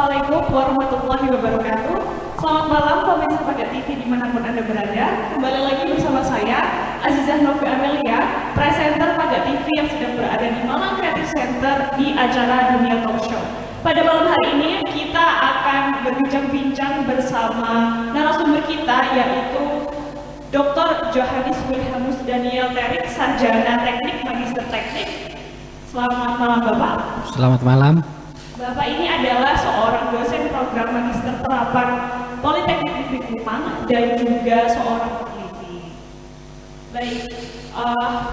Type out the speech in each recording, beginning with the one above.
Assalamualaikum warahmatullahi wabarakatuh. Selamat malam pemirsa Pada TV dimanapun Anda berada. Kembali lagi bersama saya, Azizah Novi Amelia, presenter Pada TV yang sedang berada di Malang Creative Center di acara Dunia Talk Show. Pada malam hari ini kita akan berbincang-bincang bersama narasumber kita, yaitu Dr. Johannes Wilhelmus Daniel Terik, Sarjana Teknik, Magister Teknik. Selamat malam Bapak. Selamat malam. Bapak ini adalah seorang dosen program Magister Terapan Politeknik Negeri Kupang dan juga seorang peneliti. Baik,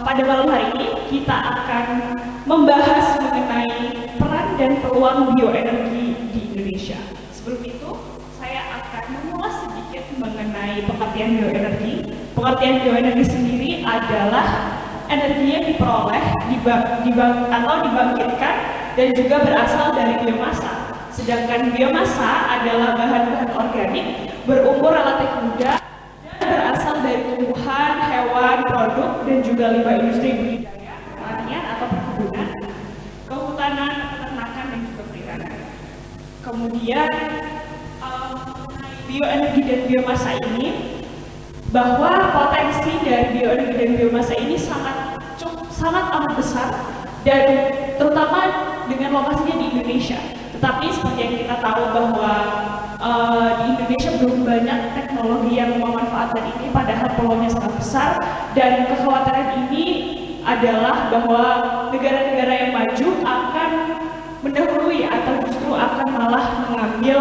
pada malam hari ini kita akan membahas mengenai peran dan peluang bioenergi di Indonesia. Sebelum itu, saya akan mengulas sedikit mengenai pengertian bioenergi. Pengertian bioenergi sendiri adalah energi yang diperoleh, dibangkitkan dan juga berasal dari biomasa. Sedangkan biomasa adalah bahan-bahan organik berumur relatif muda dan berasal dari tumbuhan, hewan, produk, dan juga limbah industri budidaya, pertanian atau perkebunan, kehutanan, peternakan, dan juga perikanan. Kemudian bioenergi dan biomasa ini, bahwa potensi dari bioenergi dan biomasa ini sangat amat besar, dan terutama dengan lokasinya di Indonesia. Tetapi seperti yang kita tahu bahwa di Indonesia belum banyak teknologi yang memanfaatkan ini, padahal peluangnya sangat besar. Dan kekhawatiran ini adalah bahwa negara-negara yang maju akan mendahului atau justru akan malah mengambil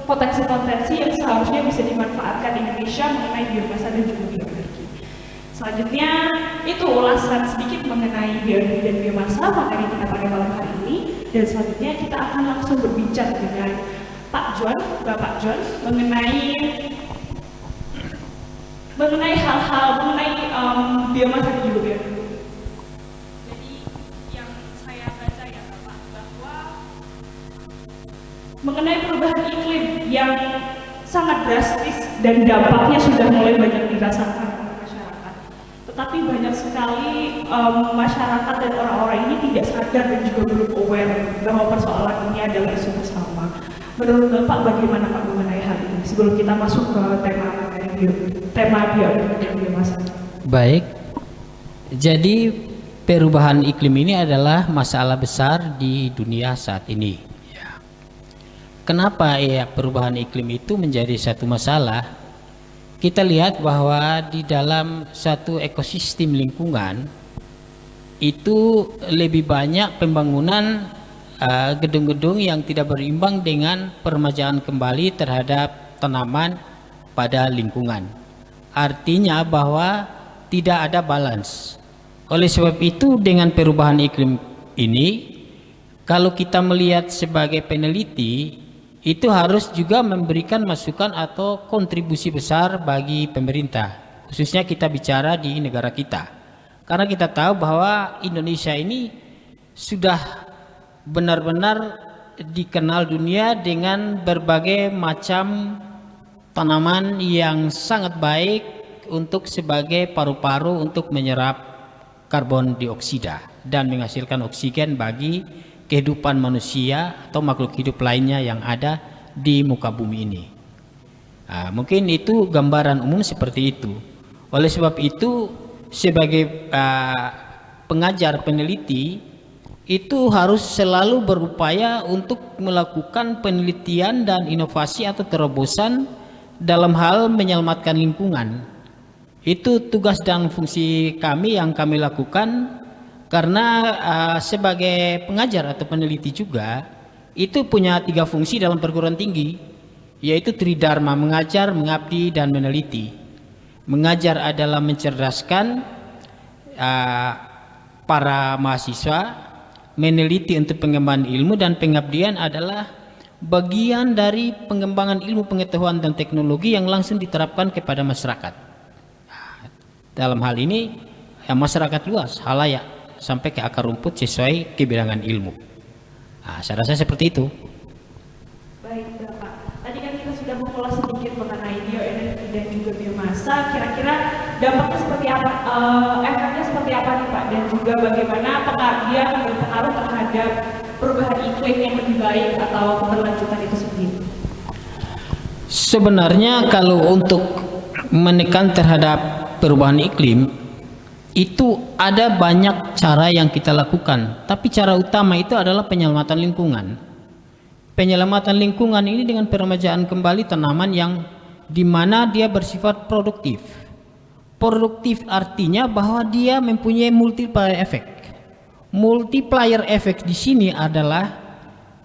potensi-potensi yang seharusnya bisa dimanfaatkan di Indonesia mengenai biomasa dan juga bioenergi. Selanjutnya itu ulasan sedikit mengenai bioenergi dan biomasa materi kita pada malam hari ini, dan selanjutnya kita akan langsung berbincang dengan Bapak John mengenai hal-hal mengenai biomasa dan juga bioenergi. Jadi yang saya baca ya Bapak, bahwa mengenai perubahan iklim yang sangat drastis dan dampaknya sudah mulai banyak dirasakan oleh masyarakat. Tetapi banyak sekali masyarakat dan orang-orang ini tidak sadar dan juga belum aware bahwa persoalan ini adalah isu bersama. Menurut Bapak bagaimana Pak mengenai hal ini sebelum kita masuk ke tema bioenergi dan biomasa? Baik. Jadi perubahan iklim ini adalah masalah besar di dunia saat ini. Kenapa perubahan iklim itu menjadi satu masalah? Kita lihat bahwa di dalam satu ekosistem lingkungan itu lebih banyak pembangunan gedung-gedung yang tidak berimbang dengan peremajaan kembali terhadap tanaman pada lingkungan. Artinya bahwa tidak ada balance. Oleh sebab itu, dengan perubahan iklim ini, kalau kita melihat sebagai peneliti, itu harus juga memberikan masukan atau kontribusi besar bagi pemerintah, khususnya kita bicara di negara kita, karena kita tahu bahwa Indonesia ini sudah benar-benar dikenal dunia dengan berbagai macam tanaman yang sangat baik untuk sebagai paru-paru untuk menyerap karbon dioksida dan menghasilkan oksigen bagi kehidupan manusia atau makhluk hidup lainnya yang ada di muka bumi ini. Mungkin itu gambaran umum seperti itu. Oleh sebab itu, sebagai pengajar peneliti itu harus selalu berupaya untuk melakukan penelitian dan inovasi atau terobosan dalam hal menyelamatkan lingkungan. Itu tugas dan fungsi kami yang kami lakukan. Karena sebagai pengajar atau peneliti juga itu punya 3 fungsi dalam perguruan tinggi, yaitu tridharma: mengajar, mengabdi, dan meneliti. Mengajar adalah mencerdaskan para mahasiswa, meneliti untuk pengembangan ilmu, dan pengabdian adalah bagian dari pengembangan ilmu pengetahuan dan teknologi yang langsung diterapkan kepada masyarakat. Dalam hal ini masyarakat luas, halayak, sampai ke akar rumput sesuai kebilangan ilmu. Saya rasa seperti itu. Baik Bapak, tadi kan kita sudah mengulas sedikit mengenai bioenergi dan juga biomasa. Kira-kira dampaknya seperti apa, efeknya seperti apa nih Pak, dan juga bagaimana dia berpengaruh terhadap perubahan iklim yang lebih baik atau keberlanjutan itu sendiri? Sebenarnya kalau untuk menekan terhadap perubahan iklim itu ada banyak cara yang kita lakukan, tapi cara utama itu adalah penyelamatan lingkungan. Penyelamatan lingkungan ini dengan peremajaan kembali tanaman yang dimana dia bersifat produktif. Produktif artinya bahwa dia mempunyai multiplier effect. Multiplier effect di sini adalah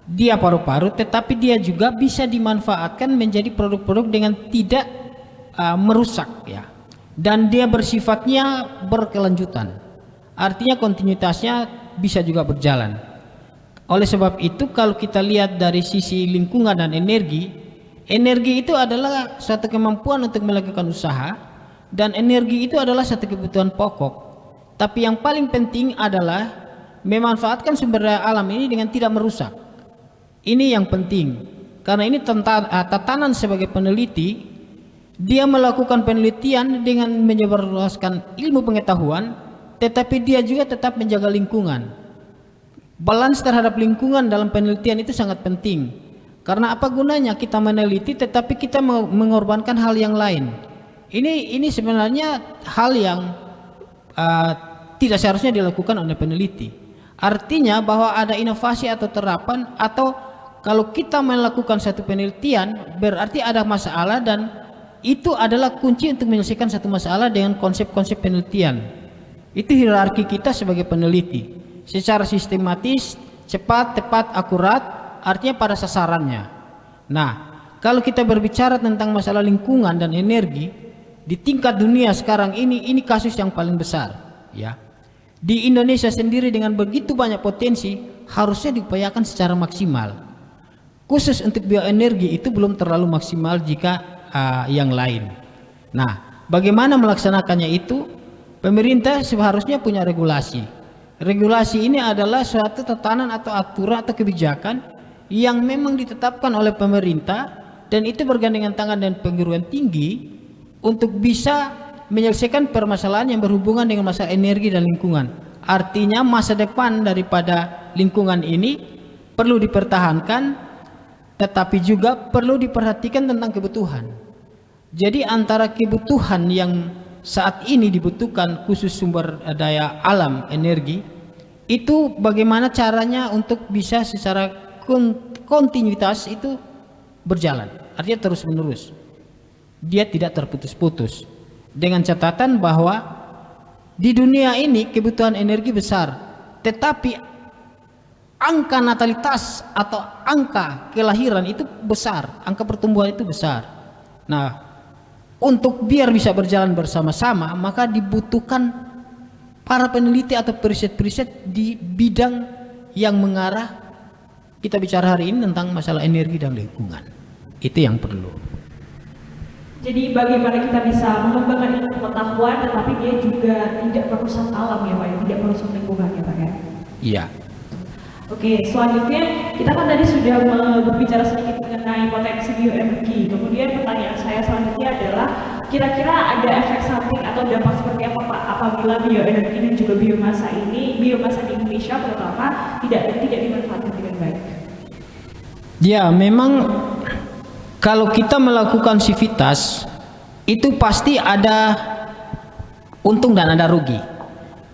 dia paru-paru, tetapi dia juga bisa dimanfaatkan menjadi produk-produk dengan tidak merusak ya. Dan dia bersifatnya berkelanjutan. Artinya kontinuitasnya bisa juga berjalan. Oleh sebab itu kalau kita lihat dari sisi lingkungan dan energi, energi itu adalah suatu kemampuan untuk melakukan usaha dan energi itu adalah satu kebutuhan pokok. Tapi yang paling penting adalah memanfaatkan sumber daya alam ini dengan tidak merusak. Ini yang penting, karena ini tatanan sebagai peneliti, dia melakukan penelitian dengan menyebarluaskan ilmu pengetahuan, tetapi dia juga tetap menjaga lingkungan. Balance terhadap lingkungan dalam penelitian itu sangat penting, karena apa gunanya kita meneliti tetapi kita mengorbankan hal yang lain. Ini sebenarnya hal yang tidak seharusnya dilakukan oleh peneliti. Artinya bahwa ada inovasi atau terapan, atau kalau kita melakukan satu penelitian berarti ada masalah dan itu adalah kunci untuk menyelesaikan satu masalah dengan konsep-konsep penelitian. Itu hierarki kita sebagai peneliti. Secara sistematis, cepat, tepat, akurat, artinya pada sasarannya. Nah, kalau kita berbicara tentang masalah lingkungan dan energi di tingkat dunia sekarang ini kasus yang paling besar ya. Di Indonesia sendiri dengan begitu banyak potensi harusnya diupayakan secara maksimal. Khusus untuk bioenergi itu belum terlalu maksimal jika yang lain. Nah, bagaimana melaksanakannya itu? Pemerintah seharusnya punya regulasi. Regulasi ini adalah suatu tatanan atau aturan atau kebijakan yang memang ditetapkan oleh pemerintah dan itu bergandengan tangan dengan perguruan tinggi untuk bisa menyelesaikan permasalahan yang berhubungan dengan masalah energi dan lingkungan. Artinya masa depan daripada lingkungan ini perlu dipertahankan, tetapi juga perlu diperhatikan tentang kebutuhan. Jadi antara kebutuhan yang saat ini dibutuhkan khusus sumber daya alam energi itu bagaimana caranya untuk bisa secara kontinuitas itu berjalan, artinya terus menerus, dia tidak terputus-putus, dengan catatan bahwa di dunia ini kebutuhan energi besar, tetapi angka natalitas atau angka kelahiran itu besar, angka pertumbuhan itu besar. Nah, untuk biar bisa berjalan bersama-sama maka dibutuhkan para peneliti atau periset-periset di bidang yang mengarah. Kita bicara hari ini tentang masalah energi dan lingkungan, itu yang perlu. Jadi bagaimana kita bisa mengembangkan ilmu pengetahuan tetapi dia juga tidak merusak alam ya Pak ya, tidak merusak lingkungan ya Pak ya. Iya. Oke, selanjutnya kita kan tadi sudah berbicara sedikit mengenai potensi bioenergi. Kemudian pertanyaan saya selanjutnya adalah kira-kira ada efek samping atau dampak seperti apa Pak apabila bioenergi dan juga biomasa di Indonesia terutama tidak dimanfaatkan dengan baik? Ya, memang kalau kita melakukan sivitas itu pasti ada untung dan ada rugi.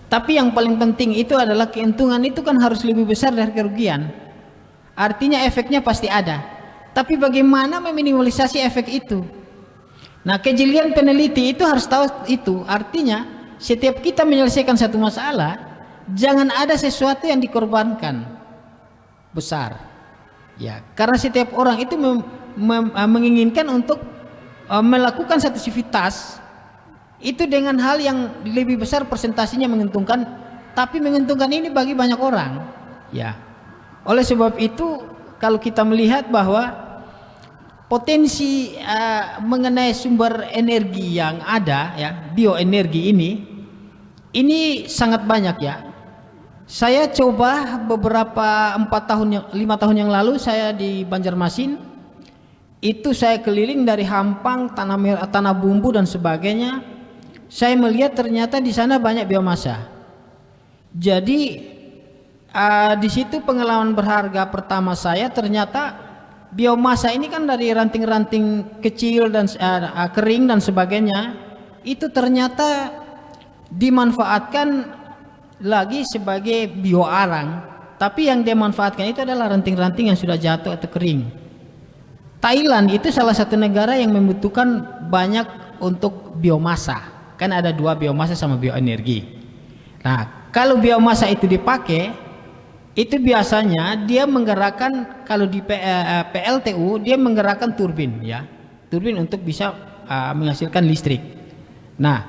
Tapi yang paling penting itu adalah keuntungan itu kan harus lebih besar dari kerugian. Artinya efeknya pasti ada. Tapi bagaimana meminimalisasi efek itu? Nah, kejelian peneliti itu harus tahu itu. Artinya setiap kita menyelesaikan satu masalah, jangan ada sesuatu yang dikorbankan besar. Ya, karena setiap orang itu menginginkan untuk melakukan satu sivitas itu dengan hal yang lebih besar persentasinya menguntungkan, tapi menguntungkan ini bagi banyak orang ya. Oleh sebab itu kalau kita melihat bahwa potensi mengenai sumber energi yang ada ya, bioenergi ini sangat banyak ya. Saya coba beberapa 5 tahun yang lalu saya di Banjarmasin itu saya keliling dari Hampang, tanah bumbu dan sebagainya. Saya melihat ternyata di sana banyak biomasa. Jadi Di situ pengalaman berharga pertama saya, ternyata biomasa ini kan dari ranting-ranting kecil dan kering dan sebagainya, itu ternyata dimanfaatkan lagi sebagai bioarang. Tapi yang dimanfaatkan itu adalah ranting-ranting yang sudah jatuh atau kering. Thailand itu salah satu negara yang membutuhkan banyak untuk biomasa. Kan ada dua, biomasa sama bioenergi. Nah, kalau biomasa itu dipakai, itu biasanya dia menggerakkan, kalau di PLTU dia menggerakkan turbin, ya, turbin untuk bisa menghasilkan listrik. Nah,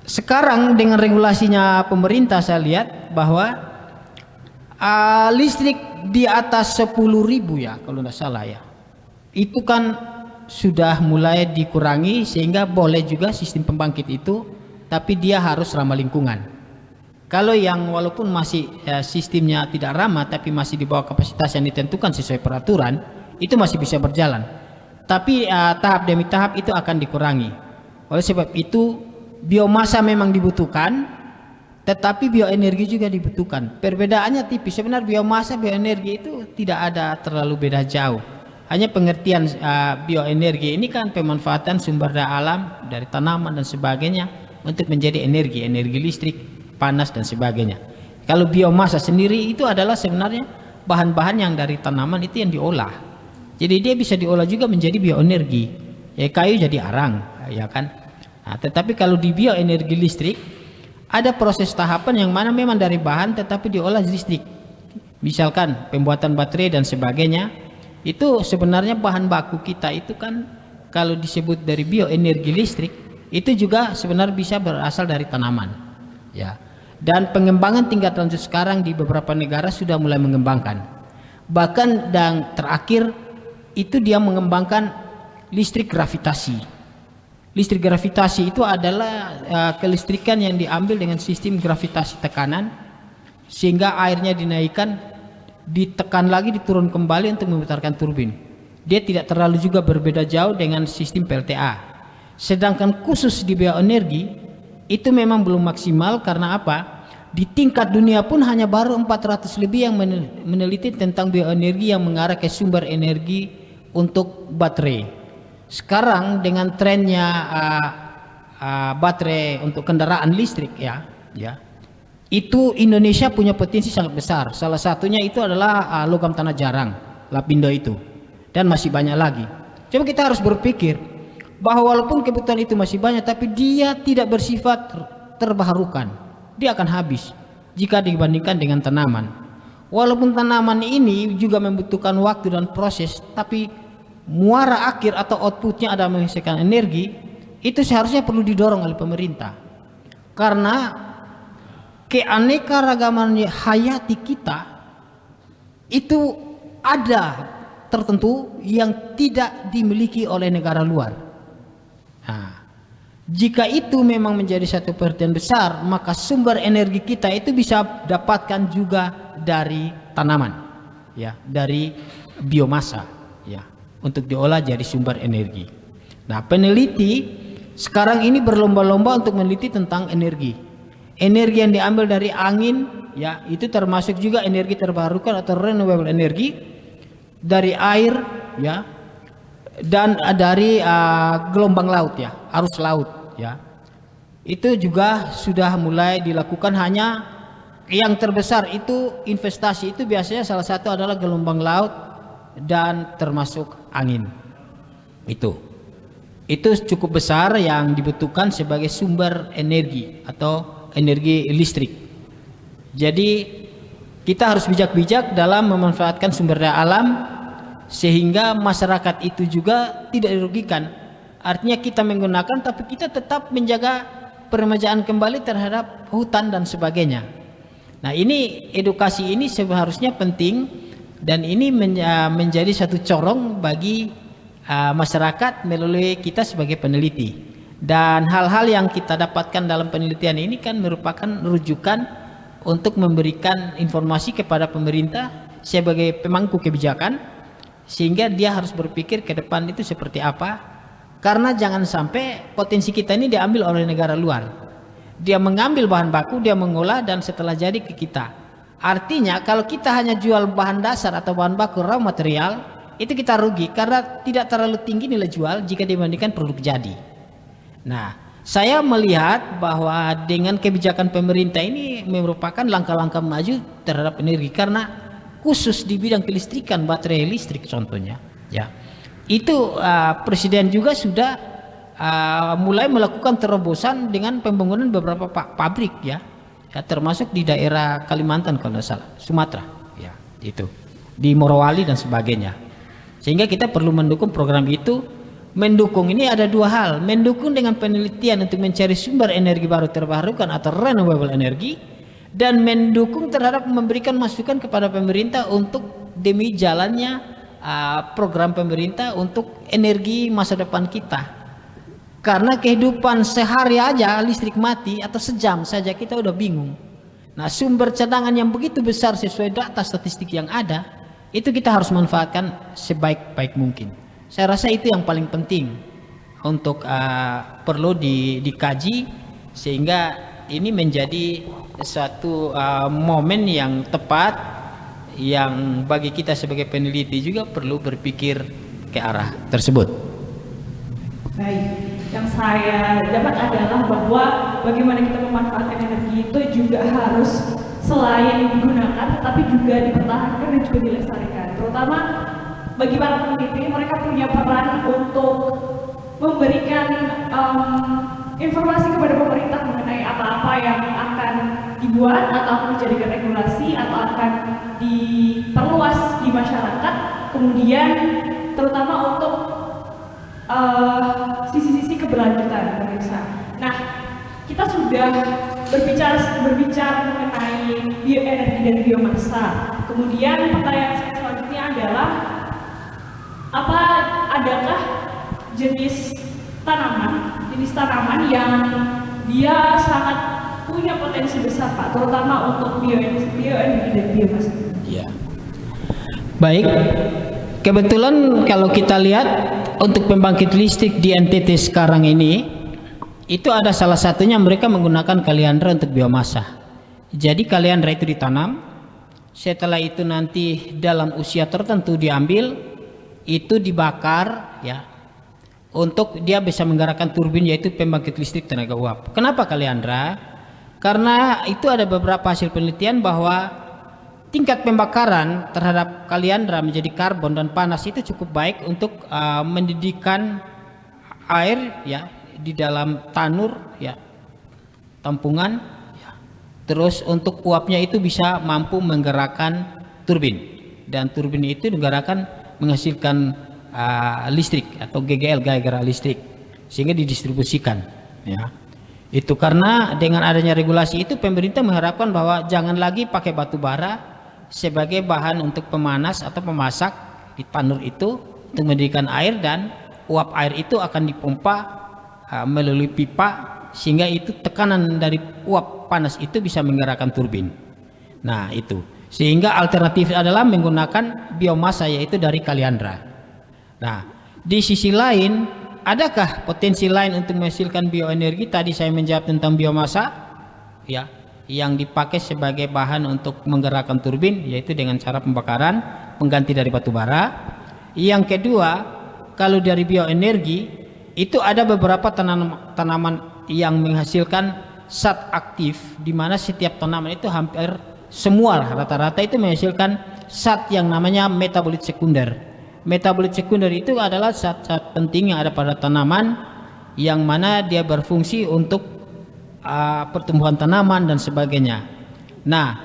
sekarang dengan regulasinya pemerintah saya lihat bahwa listrik di atas 10.000 ya, kalau tidak salah ya, itu kan sudah mulai dikurangi, sehingga boleh juga sistem pembangkit itu, tapi dia harus ramah lingkungan. Kalau yang walaupun masih sistemnya tidak ramah, tapi masih di bawah kapasitas yang ditentukan sesuai peraturan, itu masih bisa berjalan. Tapi tahap demi tahap itu akan dikurangi. Oleh sebab itu biomasa memang dibutuhkan, tetapi bioenergi juga dibutuhkan. Perbedaannya tipis. Sebenarnya biomasa, bioenergi itu tidak ada terlalu beda jauh. Hanya pengertian bioenergi ini kan pemanfaatan sumber daya alam dari tanaman dan sebagainya untuk menjadi energi listrik, panas dan sebagainya. Kalau biomasa sendiri itu adalah sebenarnya bahan-bahan yang dari tanaman itu yang diolah. Jadi dia bisa diolah juga menjadi bioenergi. Ya, kayu jadi arang, ya kan. Nah, tetapi kalau di bioenergi listrik ada proses tahapan yang mana memang dari bahan tetapi diolah listrik. Misalkan pembuatan baterai dan sebagainya, itu sebenarnya bahan baku kita itu kan kalau disebut dari bioenergi listrik itu juga sebenarnya bisa berasal dari tanaman, ya. Dan pengembangan tingkat lanjut sekarang di beberapa negara sudah mulai mengembangkan. Bahkan yang terakhir itu dia mengembangkan listrik gravitasi. Listrik gravitasi itu adalah kelistrikan yang diambil dengan sistem gravitasi tekanan, sehingga airnya dinaikkan, ditekan lagi, diturun kembali untuk memutarkan turbin. Dia tidak terlalu juga berbeda jauh dengan sistem PLTA. Sedangkan khusus di bioenergi itu memang belum maksimal. Karena apa? Di tingkat dunia pun hanya baru 400 lebih yang meneliti tentang bioenergi yang mengarah ke sumber energi untuk baterai. Sekarang dengan trennya baterai untuk kendaraan listrik, ya, itu Indonesia punya potensi sangat besar. Salah satunya itu adalah logam tanah jarang, lapindo itu, dan masih banyak lagi. Coba kita harus berpikir bahwa walaupun kebutuhan itu masih banyak, tapi dia tidak bersifat terbarukan. Dia akan habis jika dibandingkan dengan tanaman. Walaupun tanaman ini juga membutuhkan waktu dan proses, tapi muara akhir atau outputnya ada menghasilkan energi, itu seharusnya perlu didorong oleh pemerintah. Karena keanekaragaman hayati kita itu ada tertentu yang tidak dimiliki oleh negara luar. Nah, jika itu memang menjadi satu perhatian besar, maka sumber energi kita itu bisa dapatkan juga dari tanaman, ya, dari biomasa, ya, untuk diolah jadi sumber energi. Nah, peneliti sekarang ini berlomba-lomba untuk meneliti tentang energi yang diambil dari angin, ya, itu termasuk juga energi terbarukan atau renewable energy, dari air, ya, dan dari gelombang laut, ya, arus laut, ya, itu juga sudah mulai dilakukan. Hanya yang terbesar itu investasi itu biasanya salah satu adalah gelombang laut dan termasuk angin. Itu cukup besar yang dibutuhkan sebagai sumber energi atau energi listrik. Jadi kita harus bijak-bijak dalam memanfaatkan sumber daya alam, sehingga masyarakat itu juga tidak dirugikan. Artinya kita menggunakan, tapi kita tetap menjaga peremajaan kembali terhadap hutan dan sebagainya. Nah, ini edukasi ini seharusnya penting, dan ini menjadi satu corong bagi masyarakat melalui kita sebagai peneliti. Dan hal-hal yang kita dapatkan dalam penelitian ini kan merupakan rujukan untuk memberikan informasi kepada pemerintah sebagai pemangku kebijakan, sehingga dia harus berpikir ke depan itu seperti apa. Karena jangan sampai potensi kita ini diambil oleh negara luar. Dia mengambil bahan baku, dia mengolah, dan setelah jadi ke kita. Artinya kalau kita hanya jual bahan dasar atau bahan baku raw material, itu kita rugi karena tidak terlalu tinggi nilai jual jika dibandingkan produk jadi. Nah, saya melihat bahwa dengan kebijakan pemerintah ini merupakan langkah-langkah maju terhadap energi, karena khusus di bidang kelistrikan, baterai listrik contohnya, ya, itu Presiden juga sudah mulai melakukan terobosan dengan pembangunan beberapa pabrik, ya, termasuk di daerah Kalimantan kalau tidak salah, Sumatera, ya, itu di Morowali dan sebagainya. Sehingga kita perlu mendukung program itu. Mendukung ini ada dua hal, mendukung dengan penelitian untuk mencari sumber energi baru terbarukan atau renewable energy, dan mendukung terhadap memberikan masukan kepada pemerintah untuk demi jalannya program pemerintah untuk energi masa depan kita. Karena kehidupan sehari aja listrik mati atau sejam saja kita udah bingung. Nah, sumber cadangan yang begitu besar sesuai data statistik yang ada, itu kita harus manfaatkan sebaik-baik mungkin. Saya rasa itu yang paling penting untuk perlu dikaji, sehingga ini menjadi suatu momen yang tepat yang bagi kita sebagai peneliti juga perlu berpikir ke arah tersebut. Baik, yang saya dapat adalah bahwa bagaimana kita memanfaatkan energi itu juga harus selain digunakan tetapi juga dipertahankan dan juga dilestarikan, terutama bagi para peneliti. Mereka punya peran untuk memberikan informasi kepada pemerintah mengenai apa-apa yang akan dibuat atau akan dijadikan regulasi atau akan diperluas di masyarakat, kemudian terutama untuk sisi-sisi keberlanjutan pemirsa. Nah, kita sudah berbicara mengenai bioenergi dan biomasa. Kemudian pertanyaan saya selanjutnya adalah, adakah jenis tanaman yang dia sangat punya potensi besar, Pak, terutama untuk bioenergi dan biomasa? Ya. Baik. Kebetulan kalau kita lihat untuk pembangkit listrik di NTT sekarang ini, itu ada salah satunya mereka menggunakan kaliandra untuk biomasa. Jadi kaliandra itu ditanam, setelah itu nanti dalam usia tertentu diambil, itu dibakar, ya, untuk dia bisa menggerakkan turbin, yaitu pembangkit listrik tenaga uap. Kenapa kaliandra? Karena itu ada beberapa hasil penelitian bahwa tingkat pembakaran terhadap kaliandra menjadi karbon dan panas itu cukup baik untuk mendidihkan air, ya, di dalam tanur, ya, tampungan, ya. Terus untuk uapnya itu bisa mampu menggerakkan turbin, dan turbin itu menghasilkan listrik atau GGL, gaya gerak listrik, sehingga didistribusikan, ya. Itu karena dengan adanya regulasi itu pemerintah mengharapkan bahwa jangan lagi pakai batu bara sebagai bahan untuk pemanas atau pemasak di tanur itu untuk mendidihkan air, dan uap air itu akan dipompa melalui pipa, sehingga itu tekanan dari uap panas itu bisa menggerakkan turbin. Nah, itu sehingga alternatif adalah menggunakan biomasa, yaitu dari kaliandra. Nah, di sisi lain, adakah potensi lain untuk menghasilkan bioenergi? Tadi saya menjawab tentang biomasa, ya, yang dipakai sebagai bahan untuk menggerakkan turbin, yaitu dengan cara pembakaran pengganti dari batu bara. Yang kedua, kalau dari bioenergi itu ada beberapa tanaman yang menghasilkan zat aktif, di mana setiap tanaman itu hampir semua rata-rata itu menghasilkan zat yang namanya metabolit sekunder. Metabolit sekunder itu adalah zat-zat penting yang ada pada tanaman, yang mana dia berfungsi untuk pertumbuhan tanaman dan sebagainya. Nah,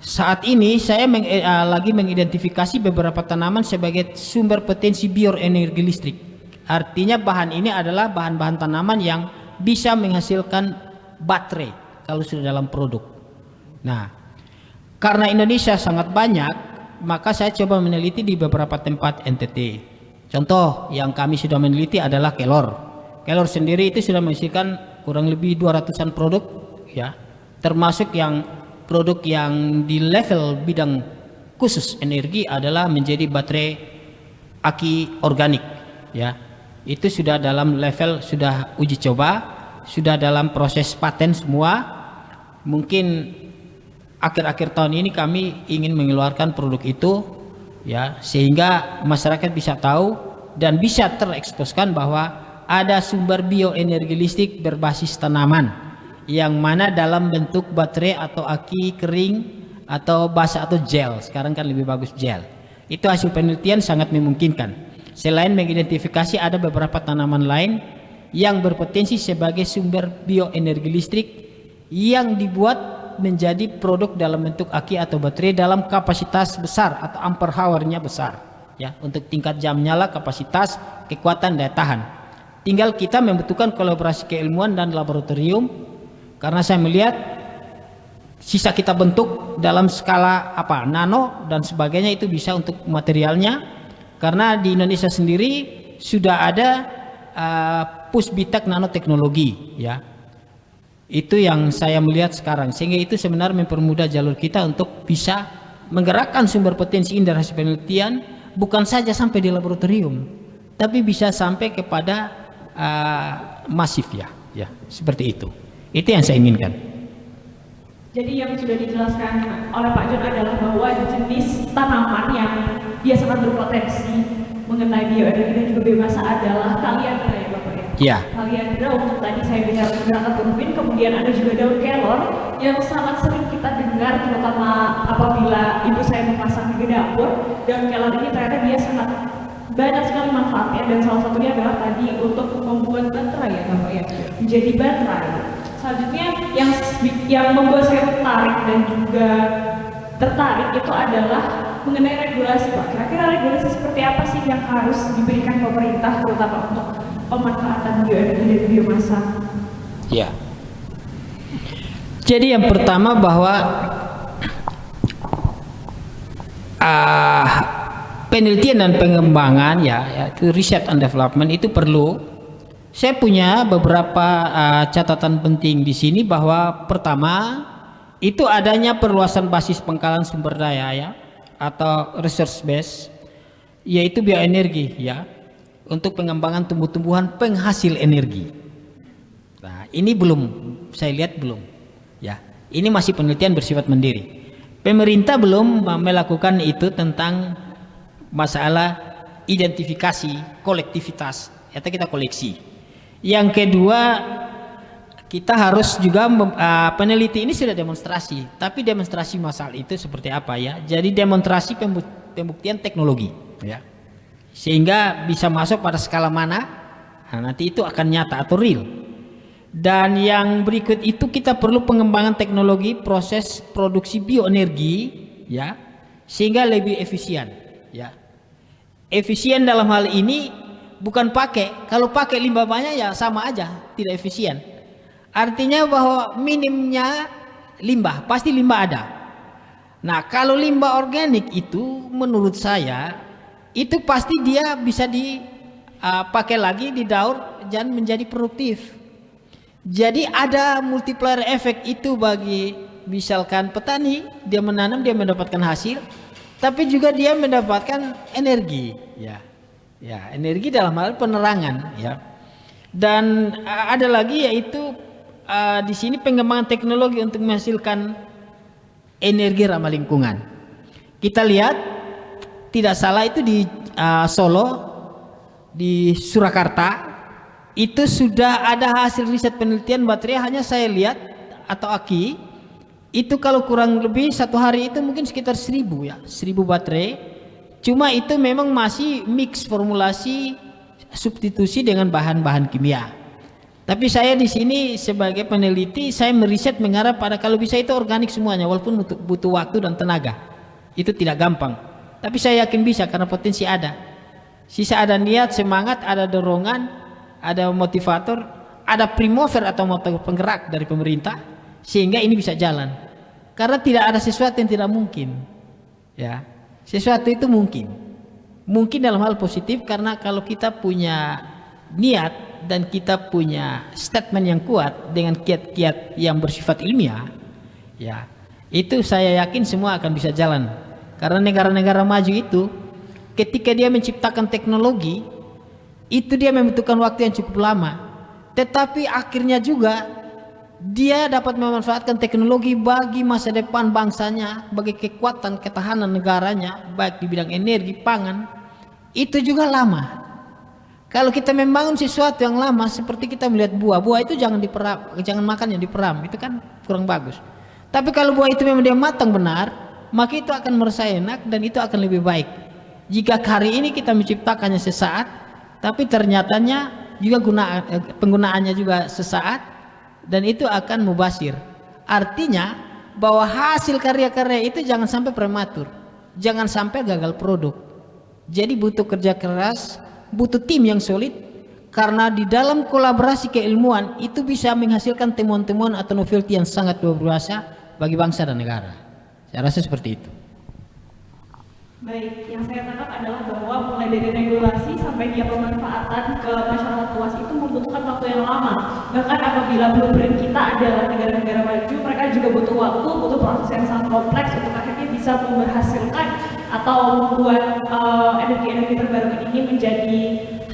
saat ini saya lagi mengidentifikasi beberapa tanaman sebagai sumber potensi bioenergi listrik. Artinya bahan ini adalah bahan-bahan tanaman yang bisa menghasilkan baterai kalau sudah dalam produk. Nah, karena Indonesia sangat banyak, maka saya coba meneliti di beberapa tempat NTT. Contoh yang kami sudah meneliti adalah Kelor. Kelor sendiri itu sudah menghasilkan kurang lebih 200-an produk, ya, termasuk yang produk yang di level bidang khusus energi adalah menjadi baterai aki organik, ya. Itu sudah dalam level, sudah uji coba, sudah dalam proses paten semua. Mungkin akhir-akhir tahun ini kami ingin mengeluarkan produk itu, ya, sehingga masyarakat bisa tahu dan bisa tereksposkan bahwa ada sumber bioenergi listrik berbasis tanaman yang mana dalam bentuk baterai atau aki kering atau basah atau gel. Sekarang kan lebih bagus gel. Itu hasil penelitian sangat memungkinkan. Selain mengidentifikasi ada beberapa tanaman lain yang berpotensi sebagai sumber bioenergi listrik yang dibuat menjadi produk dalam bentuk aki atau baterai dalam kapasitas besar atau ampere hour-nya besar, ya, untuk tingkat jam nyala, kapasitas, kekuatan, daya tahan. Tinggal kita membutuhkan kolaborasi keilmuan dan laboratorium, karena saya melihat sisa kita bentuk dalam skala nano dan sebagainya itu bisa untuk materialnya, karena di Indonesia sendiri sudah ada Pusbitek nanoteknologi, ya. Itu yang saya melihat sekarang, sehingga itu sebenarnya mempermudah jalur kita untuk bisa menggerakkan sumber potensi ini dari hasil penelitian, bukan saja sampai di laboratorium, tapi bisa sampai kepada masif, ya, seperti itu. Itu yang saya inginkan. Jadi yang sudah dijelaskan oleh Pak John adalah bahwa jenis tanaman yang dia sangat berpotensi mengenai bioenergi dan juga biomasa adalah kaliandra, ya Bapak, ya? Ya. Kaliandra, untuk tadi saya bicara menggunakan turbin, kemudian ada juga daun kelor yang sangat sering kita dengar, terutama apabila ibu saya memasak di dapur. Daun kelor ini ternyata dia sangat banyak sekali manfaatnya, dan salah satunya adalah tadi untuk membuat baterai, ya Bapak, ya, menjadi baterai. Selanjutnya yang membuat saya tertarik dan juga tertarik itu adalah mengenai regulasi, Pak. Kira-kira regulasi seperti apa sih yang harus diberikan pemerintah terutama untuk pemanfaatan bioenergi dan biomasa? Ya. Jadi yang pertama bahwa penelitian dan pengembangan, ya, itu research and development itu perlu. Saya punya beberapa catatan penting di sini, bahwa pertama itu adanya perluasan basis pangkalan sumber daya, ya, atau resource base, yaitu bioenergi, ya, untuk pengembangan tumbuh-tumbuhan penghasil energi. Nah, ini belum, saya lihat belum, ya, ini masih penelitian bersifat mandiri. Pemerintah belum melakukan itu tentang masalah identifikasi kolektivitas, atau kita koleksi. Yang kedua, kita harus juga peneliti ini sudah demonstrasi, tapi demonstrasi massal itu seperti apa, ya? Jadi demonstrasi pembuktian teknologi, ya, sehingga bisa masuk pada skala mana, nah, nanti itu akan nyata atau real. Dan yang berikut itu kita perlu pengembangan teknologi proses produksi bioenergi, ya, sehingga lebih efisien, ya. Efisien dalam hal ini bukan kalau pakai limbah banyak, ya sama aja tidak efisien. Artinya bahwa minimnya limbah, pasti limbah ada. Nah, kalau limbah organik itu menurut saya itu pasti dia bisa dipakai lagi, didaur dan menjadi produktif. Jadi ada multiplier efek itu bagi misalkan petani, dia menanam, dia mendapatkan hasil, tapi juga dia mendapatkan energi, ya. Ya, energi dalam hal penerangan, ya. Dan ada lagi yaitu di sini pengembangan teknologi untuk menghasilkan energi ramah lingkungan. Kita lihat tidak salah itu di Solo, di Surakarta itu sudah ada hasil riset penelitian baterai. Hanya saya lihat atau aki itu kalau kurang lebih satu hari itu mungkin sekitar 1000, ya, 1000 baterai. Cuma itu memang masih mix formulasi substitusi dengan bahan-bahan kimia. Tapi saya di sini sebagai peneliti, saya meriset mengarah pada kalau bisa itu organik semuanya, walaupun butuh waktu dan tenaga. Itu tidak gampang. Tapi saya yakin bisa karena potensi ada. Sisa ada niat, semangat, ada dorongan, ada motivator, ada primover atau motor penggerak dari pemerintah, sehingga ini bisa jalan. Karena tidak ada sesuatu yang tidak mungkin. Ya, sesuatu itu mungkin. Mungkin dalam hal positif, karena kalau kita punya niat dan kita punya statement yang kuat dengan kiat-kiat yang bersifat ilmiah, ya, itu saya yakin semua akan bisa jalan. Karena negara-negara maju itu ketika dia menciptakan teknologi itu dia membutuhkan waktu yang cukup lama, tetapi akhirnya juga dia dapat memanfaatkan teknologi bagi masa depan bangsanya, bagi kekuatan ketahanan negaranya, baik di bidang energi, pangan. Itu juga lama. Kalau kita membangun sesuatu yang lama, seperti kita melihat buah itu jangan diperam, jangan makannya diperam, itu kan kurang bagus. Tapi kalau buah itu memang dia matang benar, maka itu akan merasa enak dan itu akan lebih baik. Jika hari ini kita menciptakannya sesaat, tapi ternyatanya juga penggunaannya juga sesaat, dan itu akan mubazir. Artinya bahwa hasil karya-karya itu jangan sampai prematur, jangan sampai gagal produk. Jadi butuh kerja keras, butuh tim yang solid, karena di dalam kolaborasi keilmuan itu bisa menghasilkan temuan-temuan atau novelty yang sangat luar biasa bagi bangsa dan negara. Saya rasa seperti itu. Baik, yang saya tangkap adalah bahwa mulai dari regulasi sampai dia pemanfaatan ke masyarakat luas itu membutuhkan waktu yang lama. Bahkan apabila blueprint kita adalah negara-negara maju, mereka juga butuh waktu, butuh proses yang sangat kompleks untuk akhirnya bisa menghasilkan atau membuat energi-energi terbarukan ini menjadi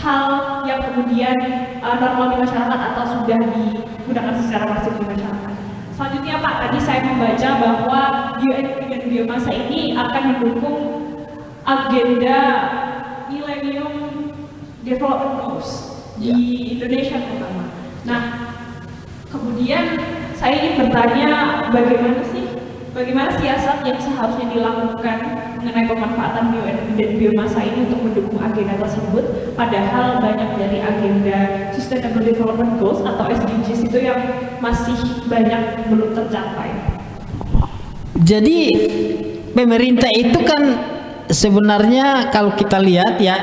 hal yang kemudian normal di masyarakat atau sudah digunakan secara masif di masyarakat. Selanjutnya Pak, tadi saya membaca bahwa bioenergi dan biomasa ini akan mendukung agenda Millennium Development Goals di Indonesia terutama. Nah, kemudian saya ingin bertanya bagaimana siasat yang seharusnya dilakukan mengenai pemanfaatan bioenergi dan biomasa ini untuk mendukung agenda tersebut, padahal banyak dari agenda Sustainable Development Goals atau SDGs itu yang masih banyak belum tercapai. Jadi pemerintah itu kan sebenarnya kalau kita lihat ya,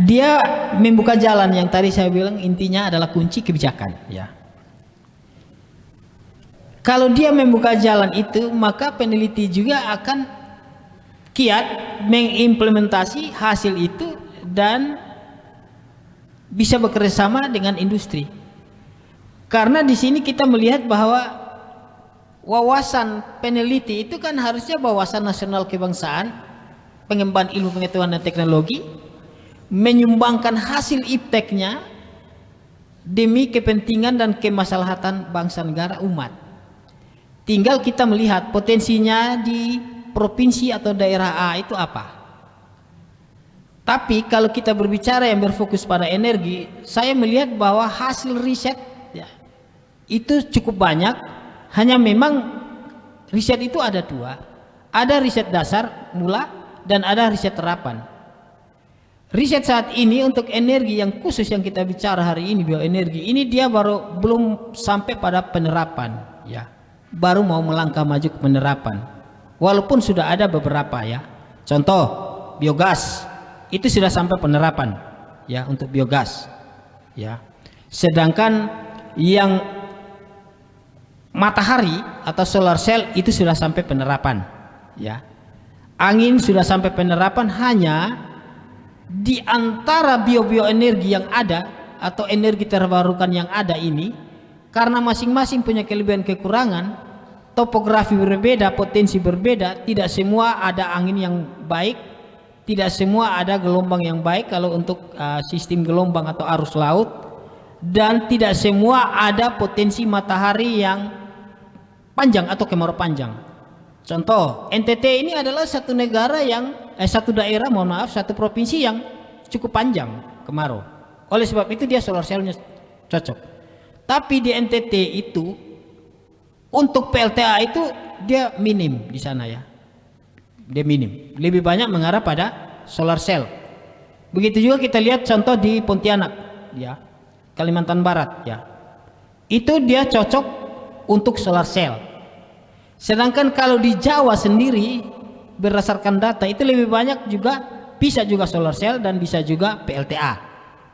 dia membuka jalan yang tadi saya bilang intinya adalah kunci kebijakan ya. Kalau dia membuka jalan itu, maka peneliti juga akan kiat mengimplementasi hasil itu dan bisa bekerjasama dengan industri. Karena di sini kita melihat bahwa wawasan peneliti itu kan harusnya wawasan nasional kebangsaan, pengembangan ilmu pengetahuan dan teknologi, menyumbangkan hasil ipteknya demi kepentingan dan kemaslahatan bangsa negara umat. Tinggal kita melihat potensinya di provinsi atau daerah A itu apa. Tapi kalau kita berbicara yang berfokus pada energi, saya melihat bahwa hasil riset ya, itu cukup banyak. Hanya memang riset itu ada dua, ada riset dasar mula dan ada riset terapan. Riset saat ini untuk energi yang khusus yang kita bicara hari ini, bioenergi ini dia belum sampai pada penerapan ya. Baru mau melangkah maju ke penerapan, walaupun sudah ada beberapa ya. Contoh biogas itu sudah sampai penerapan ya, untuk biogas ya. Sedangkan yang matahari atau solar cell itu sudah sampai penerapan ya. Angin sudah sampai penerapan. Hanya di antara bioenergi yang ada atau energi terbarukan yang ada ini, karena masing-masing punya kelebihan kekurangan, topografi berbeda, potensi berbeda, tidak semua ada angin yang baik, tidak semua ada gelombang yang baik kalau untuk sistem gelombang atau arus laut, dan tidak semua ada potensi matahari yang panjang atau kemarau panjang. Contoh, NTT ini adalah satu negara yang satu daerah, satu provinsi yang cukup panjang kemarau. Oleh sebab itu dia solar cell-nya cocok. Tapi di NTT itu untuk PLTA itu dia minim di sana ya. Dia minim. Lebih banyak mengarah pada solar cell. Begitu juga kita lihat contoh di Pontianak ya, Kalimantan Barat ya. Itu dia cocok untuk solar cell. Sedangkan kalau di Jawa sendiri berdasarkan data itu lebih banyak juga, bisa juga solar cell dan bisa juga PLTA.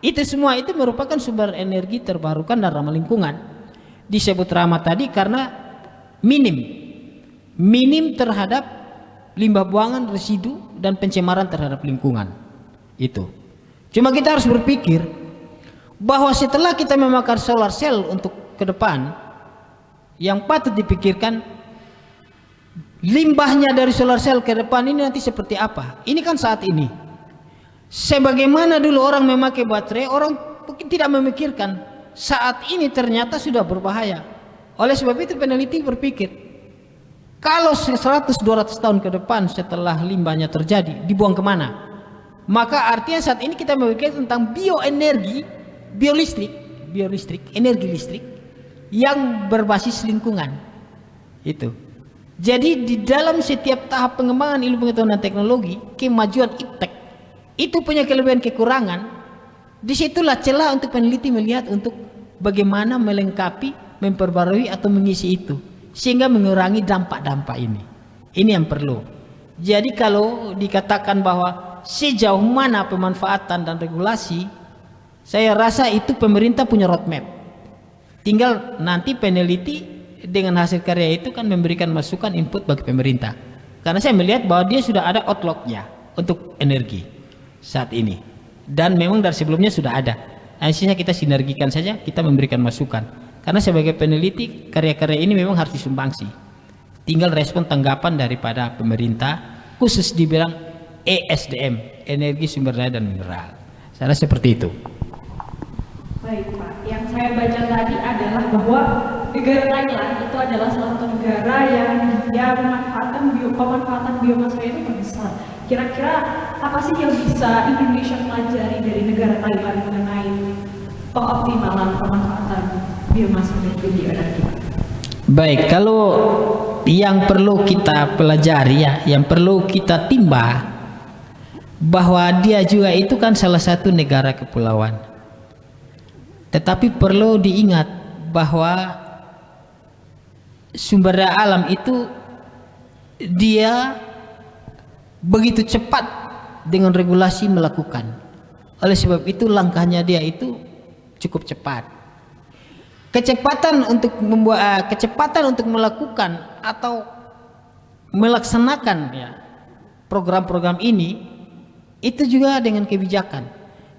Itu semua itu merupakan sumber energi terbarukan dan ramah lingkungan. Disebut ramah tadi karena minim terhadap limbah buangan, residu dan pencemaran terhadap lingkungan. Itu. Cuma kita harus berpikir bahwa setelah kita memakai solar cell untuk ke depan, yang patut dipikirkan limbahnya dari solar cell ke depan ini nanti seperti apa. Ini kan saat ini. Sebagaimana dulu orang memakai baterai, orang mungkin tidak memikirkan saat ini ternyata sudah berbahaya. Oleh sebab itu peneliti berpikir, kalau 100-200 tahun ke depan setelah limbahnya terjadi, dibuang kemana? Maka artinya saat ini kita berpikir tentang bioenergi, biolistrik, energi listrik yang berbasis lingkungan. Itu. Jadi di dalam setiap tahap pengembangan ilmu pengetahuan dan teknologi, kemajuan iptek itu punya kelebihan kekurangan. Disitulah celah untuk peneliti melihat untuk bagaimana melengkapi, memperbarui atau mengisi itu, sehingga mengurangi dampak-dampak ini. Ini yang perlu. Jadi kalau dikatakan bahwa sejauh mana pemanfaatan dan regulasi, saya rasa itu pemerintah punya roadmap. Tinggal nanti peneliti dengan hasil karya itu kan memberikan masukan input bagi pemerintah. Karena saya melihat bahwa dia sudah ada outlook-nya untuk energi saat ini. Dan memang dari sebelumnya sudah ada. Akhirnya kita sinergikan saja, kita memberikan masukan. Karena sebagai peneliti, karya-karya ini memang harus disumbangsi. Tinggal respon tanggapan daripada pemerintah, khusus di bidang ESDM, energi sumber daya dan mineral. Saya rasa seperti itu. Baik Pak, yang saya baca tadi adalah bahwa negara Thailand itu adalah salah satu negara yang dia pemanfaatan biomasa itu terbesar. Kira-kira apa sih yang bisa Indonesia pelajari dari negara Thailand mengenai pengoptimalan pemanfaatan biomasa dan bioenergi? Baik, kalau yang perlu kita pelajari yang perlu kita timba bahwa dia juga itu kan salah satu negara kepulauan. Tetapi perlu diingat bahwa sumber daya alam itu dia begitu cepat dengan regulasi melakukan. Oleh sebab itu langkahnya dia itu cukup cepat. Kecepatan untuk melakukan atau melaksanakan program-program ini itu juga dengan kebijakan.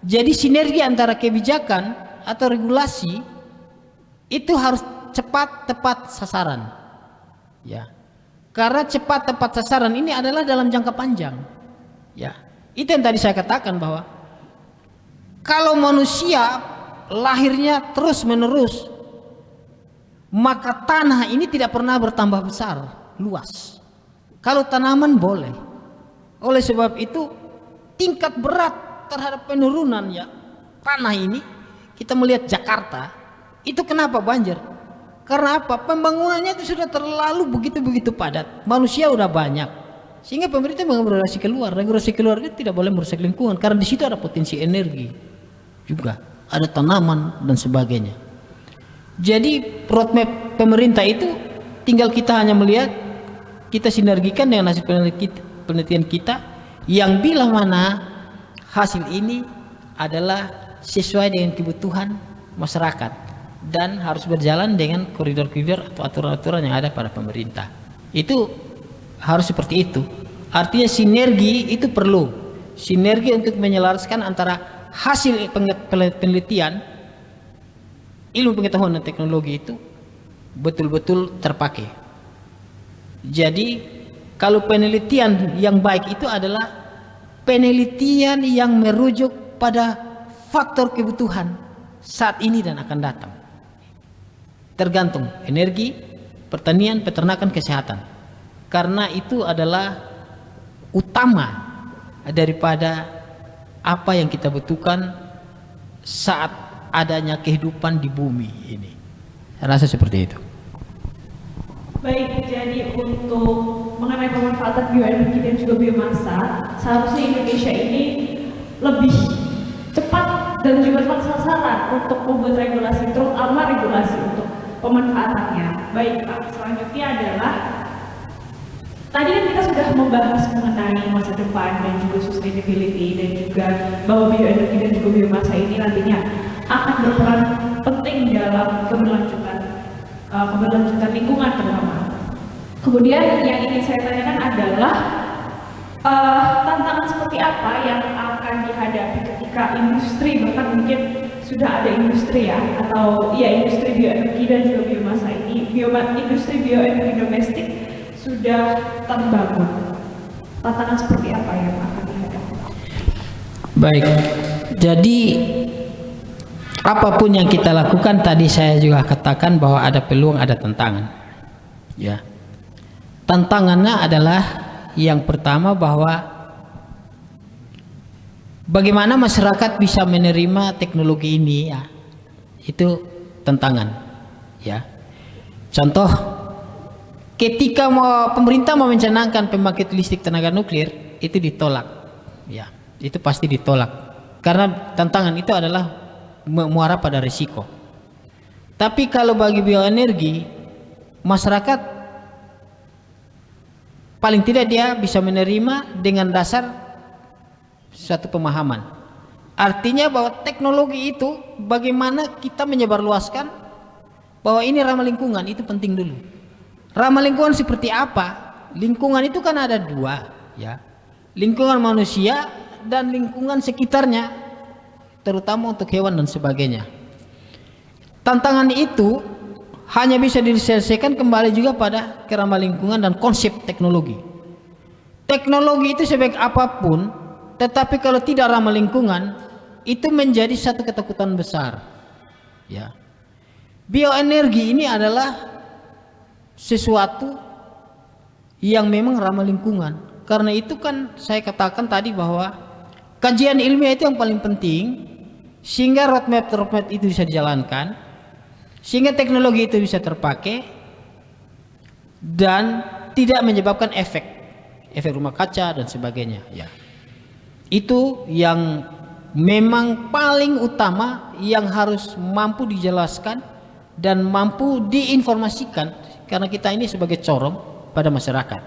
Jadi sinergi antara kebijakan atau regulasi itu harus cepat tepat sasaran. Ya. Karena cepat tepat sasaran ini adalah dalam jangka panjang. Ya. Itu yang tadi saya katakan bahwa kalau manusia lahirnya terus-menerus, maka tanah ini tidak pernah bertambah besar, luas. Kalau tanaman boleh. Oleh sebab itu tingkat berat terhadap penurunan tanah ini, kita melihat Jakarta itu kenapa banjir? Karena apa? Pembangunannya itu sudah terlalu begitu padat, manusia udah banyak, sehingga pemerintah mengambil regulasi keluar itu tidak boleh merusak lingkungan, karena di situ ada potensi energi juga, ada tanaman dan sebagainya. Jadi roadmap pemerintah itu tinggal kita hanya melihat, kita sinergikan dengan hasil penelitian kita, yang bila mana hasil ini adalah sesuai dengan kebutuhan masyarakat dan harus berjalan dengan koridor-koridor atau aturan-aturan yang ada pada pemerintah. Itu harus seperti itu. Artinya sinergi itu perlu. Sinergi untuk menyelaraskan antara hasil penelitian, ilmu pengetahuan dan teknologi itu betul-betul terpakai. Jadi kalau penelitian yang baik itu adalah penelitian yang merujuk pada faktor kebutuhan saat ini dan akan datang. Tergantung energi, pertanian, peternakan, kesehatan. Karena itu adalah utama daripada apa yang kita butuhkan saat adanya kehidupan di bumi ini. Saya rasa seperti itu. Baik, jadi untuk mengenai pemanfaatan bioenergi dan juga biomasa, seharusnya Indonesia ini lebih cepat dan juga tepat sasaran untuk membuat regulasi, terutama regulasi untuk pemanfaatannya. Baik Pak, selanjutnya adalah tadi kan kita sudah membahas mengenai masa depan dan juga sustainability dan juga bahwa bioenergi dan juga biomasa ini nantinya akan berperan penting dalam keberlanjutan lingkungan terutama. Kemudian yang ingin saya tanyakan adalah tantangan seperti apa yang akan dihadapi ketika industri, bahkan mungkin sudah ada industri atau industri bioenergi dan juga biomasa ini, industri bioenergi domestik sudah terbangun. Tantangan seperti apa yang akan dihadapi? Baik, jadi apapun yang kita lakukan, tadi saya juga katakan bahwa ada peluang, ada tantangan. Ya, tantangannya adalah yang pertama bahwa bagaimana masyarakat bisa menerima teknologi ini, ya, itu tantangan. Ya, contoh, ketika pemerintah mau mencanangkan pembangkit listrik tenaga nuklir, itu ditolak. Ya, itu pasti ditolak karena tantangan itu adalah muara pada risiko. Tapi kalau bagi bioenergi, masyarakat paling tidak dia bisa menerima dengan dasar satu pemahaman. Artinya bahwa teknologi itu bagaimana kita menyebarluaskan bahwa ini ramah lingkungan, itu penting dulu. Ramah lingkungan seperti apa? Lingkungan itu kan ada dua, ya. Lingkungan manusia dan lingkungan sekitarnya, terutama untuk hewan dan sebagainya. Tantangan itu hanya bisa diselesaikan kembali juga pada keramah lingkungan dan konsep teknologi. Teknologi itu sebaik apapun, tetapi kalau tidak ramah lingkungan, itu menjadi satu ketakutan besar. Ya, bioenergi ini adalah sesuatu yang memang ramah lingkungan. Karena itu kan saya katakan tadi bahwa kajian ilmiah itu yang paling penting, sehingga roadmap itu bisa dijalankan, sehingga teknologi itu bisa terpakai dan tidak menyebabkan efek rumah kaca dan sebagainya. Ya, itu yang memang paling utama yang harus mampu dijelaskan dan mampu diinformasikan, karena kita ini sebagai corong pada masyarakat.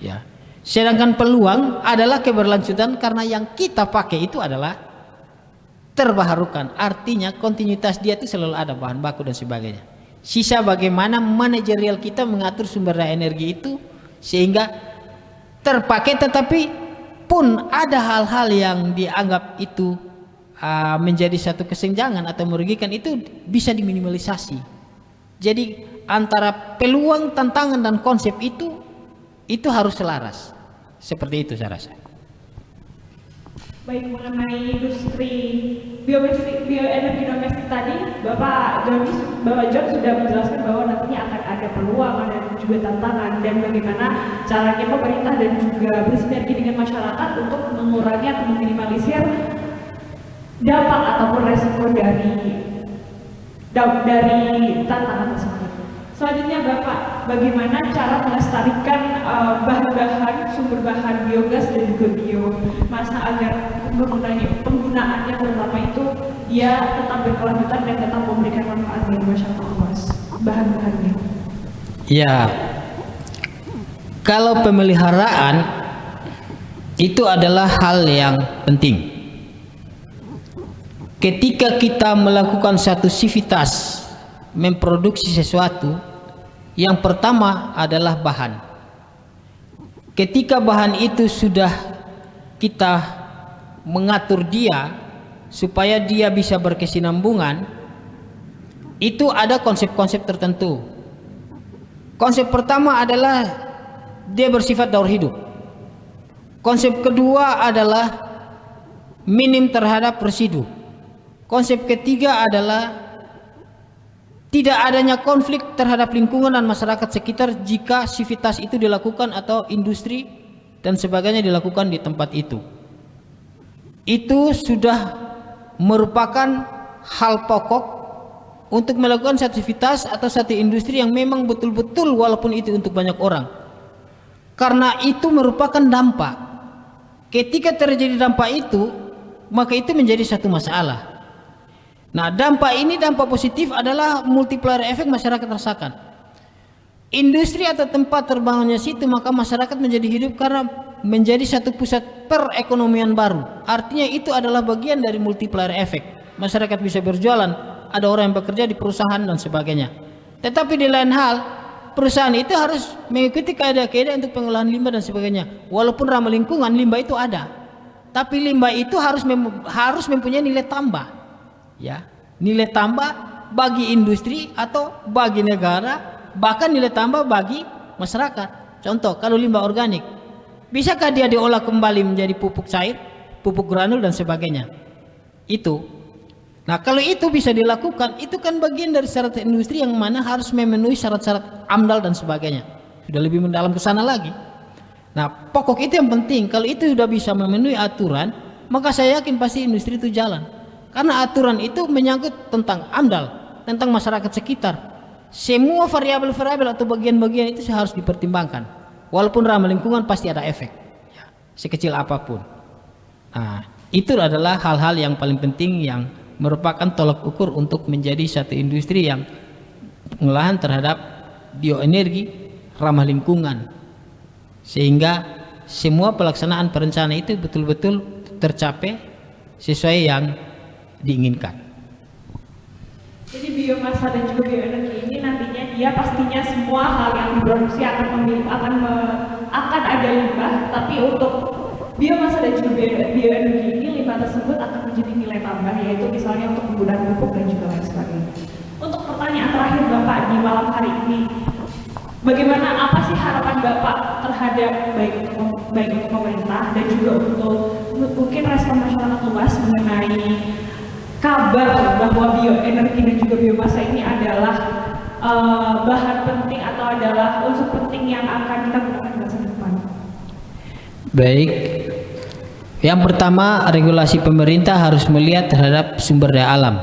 Ya, sedangkan peluang adalah keberlanjutan, karena yang kita pakai itu adalah terbaharukan, artinya kontinuitas dia itu selalu ada bahan baku dan sebagainya. Sisa bagaimana manajerial kita mengatur sumber daya energi itu sehingga terpakai, tetapi pun ada hal-hal yang dianggap itu menjadi satu kesenjangan atau merugikan, itu bisa diminimalisasi. Jadi antara peluang, tantangan dan konsep itu harus selaras. Seperti itu saya rasa. Baik, mengenai industri bioenergi domestik tadi, Bapak John sudah menjelaskan bahwa nantinya akan ada peluang dan juga tantangan, dan bagaimana caranya pemerintah dan juga bersinergi dengan masyarakat untuk mengurangi atau meminimalisir dampak ataupun resiko dari tantangan tersebut. Selanjutnya Bapak, bagaimana cara melestarikan bahan-bahan, sumber bahan biogas dan juga biomasa agar penggunaannya terutama itu dia tetap berkelanjutan dan tetap memberikan manfaat bagi masyarakat luas bahan-bahannya? Ya, kalau pemeliharaan itu adalah hal yang penting. Ketika kita melakukan satu aktivitas memproduksi sesuatu, yang pertama adalah bahan. Ketika bahan itu sudah kita mengatur dia supaya dia bisa berkesinambungan, itu ada konsep-konsep tertentu. Konsep pertama adalah dia bersifat daur hidup. Konsep kedua adalah minim terhadap residu. Konsep ketiga adalah tidak adanya konflik terhadap lingkungan dan masyarakat sekitar jika aktivitas itu dilakukan atau industri dan sebagainya dilakukan di tempat itu. Itu sudah merupakan hal pokok untuk melakukan satu aktivitas atau satu industri yang memang betul-betul walaupun itu untuk banyak orang. Karena itu merupakan dampak. Ketika terjadi dampak itu, maka itu menjadi satu masalah. Nah, dampak ini, dampak positif adalah multiplier efek masyarakat rasakan. Industri atau tempat terbangunnya situ, maka masyarakat menjadi hidup karena menjadi satu pusat perekonomian baru. Artinya itu adalah bagian dari multiplier efek. Masyarakat bisa berjualan, ada orang yang bekerja di perusahaan dan sebagainya. Tetapi di lain hal, perusahaan itu harus mengikuti kaedah-kaedah untuk pengolahan limbah dan sebagainya. Walaupun ramah lingkungan, limbah itu ada. Tapi limbah itu harus mempunyai nilai tambah. Ya, nilai tambah bagi industri atau bagi negara, bahkan nilai tambah bagi masyarakat. Contoh, kalau limbah organik, bisakah dia diolah kembali menjadi pupuk cair, pupuk granul dan sebagainya? Itu. Nah, kalau itu bisa dilakukan, itu kan bagian dari syarat industri yang mana harus memenuhi syarat-syarat AMDAL dan sebagainya. Sudah lebih mendalam ke sana lagi. Nah, pokok itu yang penting. Kalau itu sudah bisa memenuhi aturan, maka saya yakin pasti industri itu jalan. Karena aturan itu menyangkut tentang AMDAL, tentang masyarakat sekitar. Semua variabel-variabel atau bagian-bagian itu harus dipertimbangkan. Walaupun ramah lingkungan pasti ada efek, ya, sekecil apapun. Nah, itu adalah hal-hal yang paling penting yang merupakan tolak ukur untuk menjadi satu industri yang pengolahan terhadap bioenergi ramah lingkungan, sehingga semua pelaksanaan perencanaan itu betul-betul tercapai sesuai yang diinginkan. Jadi biomasa dan juga bioenergi ini nantinya dia pastinya semua hal yang diproduksi akan ada limbah, tapi untuk biomasa dan juga bioenergi ini limbah tersebut akan menjadi nilai tambah, yaitu misalnya untuk penggunaan pupuk dan juga lain sebagainya. Untuk pertanyaan terakhir Bapak di malam hari ini, bagaimana, apa sih harapan Bapak terhadap baik untuk pemerintah dan juga untuk mungkin respon masyarakat luas mengenai kabar bahwa bioenergi dan juga biomasa ini adalah bahan penting atau adalah unsur penting yang akan kita gunakan di masa depan? Baik, yang pertama, regulasi pemerintah harus melihat terhadap sumber daya alam.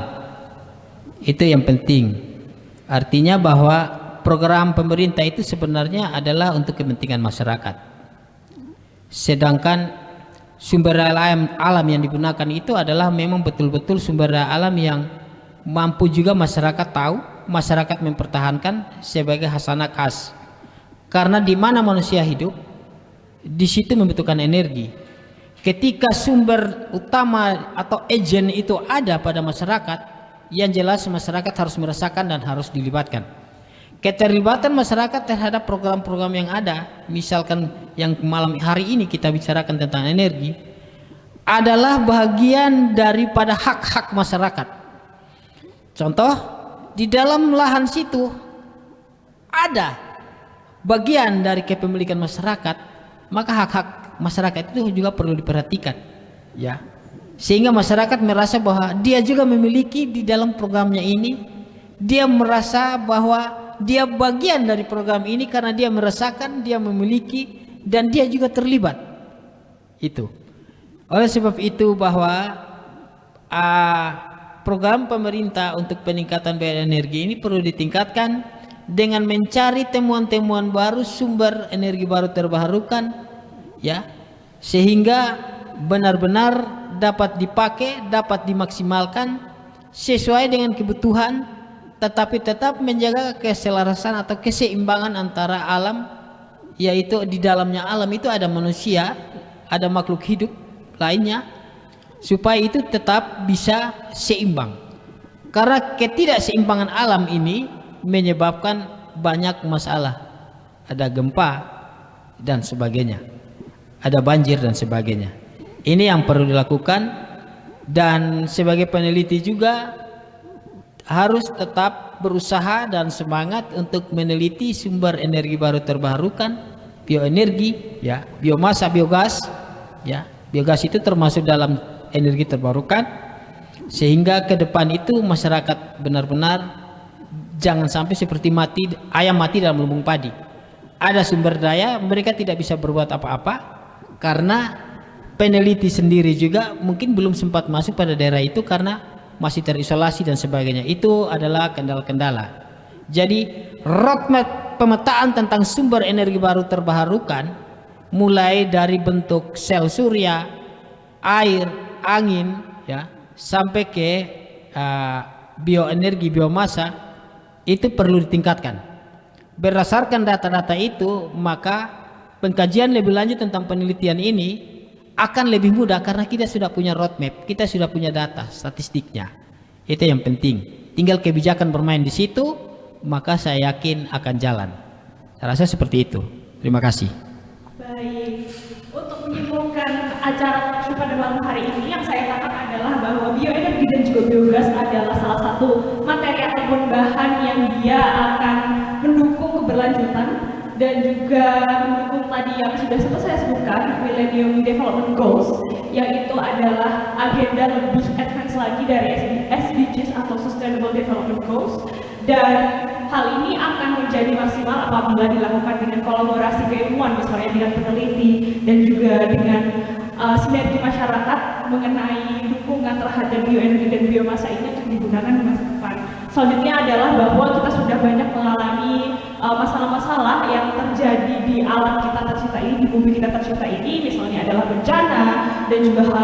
Itu yang penting. Artinya bahwa program pemerintah itu sebenarnya adalah untuk kepentingan masyarakat. Sedangkan sumber daya alam yang digunakan itu adalah memang betul-betul sumber daya alam yang mampu juga masyarakat tahu, masyarakat mempertahankan sebagai hasanah khas. Karena di mana manusia hidup, di situ membutuhkan energi. Ketika sumber utama atau agen itu ada pada masyarakat, yang jelas masyarakat harus merasakan dan harus dilibatkan. Keterlibatan masyarakat terhadap program-program yang ada, misalkan yang malam hari ini kita bicarakan tentang energi, adalah bagian daripada hak-hak masyarakat. Contoh, di dalam lahan situ ada bagian dari kepemilikan masyarakat, maka hak-hak masyarakat itu juga perlu diperhatikan, ya, sehingga masyarakat merasa bahwa dia juga memiliki di dalam programnya ini, dia merasa bahwa dia bagian dari program ini karena dia merasakan, dia memiliki, dan dia juga terlibat. Itu oleh sebab itu bahwa program pemerintah untuk peningkatan bioenergi ini perlu ditingkatkan dengan mencari temuan-temuan baru, sumber energi baru terbarukan, ya, sehingga benar-benar dapat dipakai, dapat dimaksimalkan sesuai dengan kebutuhan, tetapi tetap menjaga keselarasan atau keseimbangan antara alam, yaitu di dalamnya alam itu ada manusia, ada makhluk hidup lainnya, supaya itu tetap bisa seimbang. Karena ketidakseimbangan alam ini menyebabkan banyak masalah, ada gempa dan sebagainya, ada banjir dan sebagainya. Ini yang perlu dilakukan, dan sebagai peneliti juga harus tetap berusaha dan semangat untuk meneliti sumber energi baru terbarukan, bioenergi, ya, biomasa, biogas, ya, biogas itu termasuk dalam energi terbarukan, sehingga ke depan itu masyarakat benar-benar jangan sampai seperti ayam mati dalam lumbung padi. Ada sumber daya, mereka tidak bisa berbuat apa-apa karena peneliti sendiri juga mungkin belum sempat masuk pada daerah itu karena masih terisolasi dan sebagainya. Itu adalah kendala-kendala. Jadi roadmap pemetaan tentang sumber energi baru terbarukan, mulai dari bentuk sel surya, air, angin, ya, sampai ke bioenergi, biomasa, itu perlu ditingkatkan. Berdasarkan data-data itu, maka pengkajian lebih lanjut tentang penelitian ini akan lebih mudah karena kita sudah punya roadmap, kita sudah punya data statistiknya. Itu yang penting. Tinggal kebijakan bermain di situ, maka saya yakin akan jalan. Saya rasa seperti itu. Terima kasih. Baik, untuk menyimpulkan acara workshop pada malam hari ini, yang saya katakan adalah bahwa bioenergi dan juga biogas adalah salah satu materi ataupun bahan yang dia akan mendukung keberlanjutan dan juga mendukung tadi yang sudah sempat saya sebutkan, Millennium Development Goals, yang itu adalah agenda lebih advance lagi dari SDGs atau Sustainable Development Goals. Dan hal ini akan menjadi maksimal apabila dilakukan dengan kolaborasi keilmuan, misalnya dengan peneliti dan juga dengan sinergi masyarakat mengenai dukungan terhadap bioenergi dan biomasa ini untuk digunakan di masa depan. Selanjutnya adalah bahwa kita sudah banyak mengalami masalah-masalah yang terjadi di alam kita tercipta ini, di bumi kita tercipta ini, misalnya adalah bencana dan juga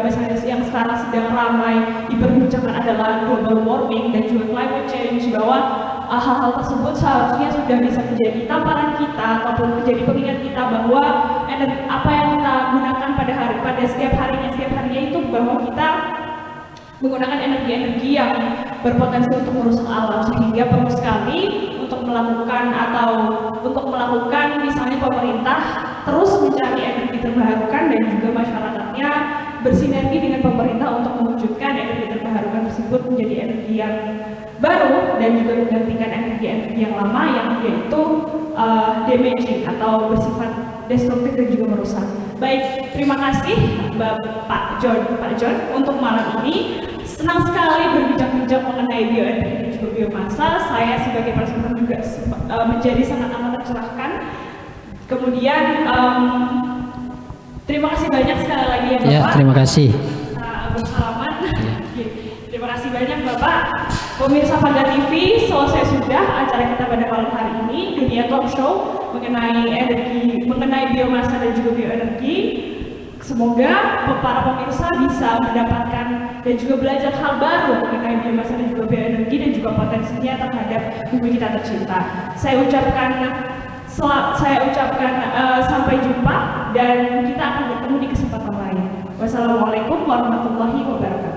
misalnya yang sekarang sedang ramai diperbincangkan adalah global warming dan juga climate change, bahwa hal-hal tersebut seharusnya sudah bisa menjadi tamparan kita ataupun menjadi pengingat kita bahwa apa yang kita gunakan pada setiap harinya itu bahwa kita menggunakan energi-energi yang berpotensi untuk merusak alam, sehingga perlu sekali untuk melakukan misalnya pemerintah terus mencari energi terbarukan dan juga masyarakatnya bersinergi dengan pemerintah untuk mewujudkan energi terbarukan tersebut menjadi energi yang baru dan juga menggantikan energi-energi yang lama yang yaitu damaging atau bersifat destruktif dan juga merusak. Baik, terima kasih Pak John untuk malam ini. Senang sekali berbincang-bincang mengenai bioenergi dan juga biomasa. Saya sebagai presenter juga menjadi sangat amat tercerahkan. Kemudian terima kasih banyak sekali lagi ya Bapak. Ya, terima kasih. Bersalaman. Terima kasih banyak Bapak. Pemirsa Pangga TV, selesai sudah acara kita pada malam hari ini, Dunia Talk Show mengenai biomasa dan juga bioenergi. Semoga para pemirsa bisa mendapatkan dan juga belajar hal baru mengenai biomasa dan juga bioenergi dan juga potensinya terhadap bumi kita tercinta. Saya ucapkan sampai jumpa dan kita akan bertemu di kesempatan lain. Wassalamualaikum warahmatullahi wabarakatuh.